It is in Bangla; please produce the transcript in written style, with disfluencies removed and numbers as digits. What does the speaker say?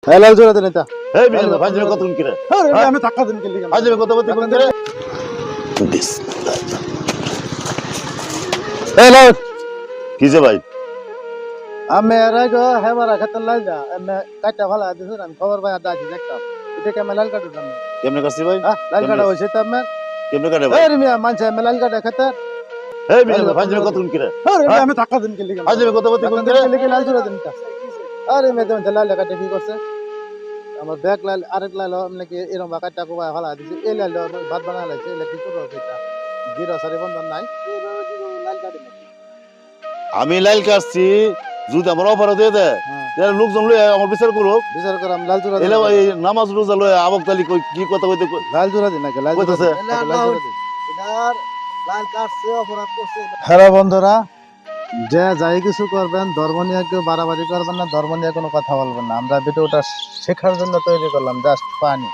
হ্যালো জোরে দেন এটা এই বিয়ে ভাই কত কি রে আরে আমি টাকা দিন কেলি আজ কত বলতে কোন রে বিসমিল্লাহ হ্যালো কি যে ভাই আমি রাগো হেবারা খাতে লাই যা আমি কাটা ভালো আছে আমি খবর ভাই আদা আছে দেখতাম এটা কে মেলাল কাটু দাম কেমনে কাছি ভাই হ্যাঁ লাল কাটা হইছে তো আমি কেমনে কাটে ভাই আরে মিয়া মানছে মেলাল কাটা খাতে এই বিয়ে ভাই কত কি রে আরে আমি টাকা দিন কেলি আজ কত বলতে কোন রে কেলি লাল জোরে দেন আরে মে দেন লাল কাটা কি করছে আমার ব্যাগ লাল আরেক লাল মানে কি এরকম কাটা কো ভালো আছে এই লাল ভাত বানা লাইছে এলা কি করব এটা জিরো সারি বন্ধন নাই লাল কাটা আমি লাইল কাটছি যদি আমার অফার দিয়ে দে তাহলে লোকজন লই আমার বিচার করুক বিচার করে আমি লাল জোড়া এলে এই নামাজ রোজা লই আবক তালি কই কি কথা কইতে লাল জোড়া দিন নাকি লাল কইতাছে হ্যালো বন্ধুরা যে যাই কিছু করবেন ধর্ম নিয়ে কেউ বাড়াবাড়ি করবেন না ধর্ম নিয়ে কোনো কথা বলবেন না আমরা ভিডিওটা শেখার জন্য তৈরি করলাম জাস্ট ফানি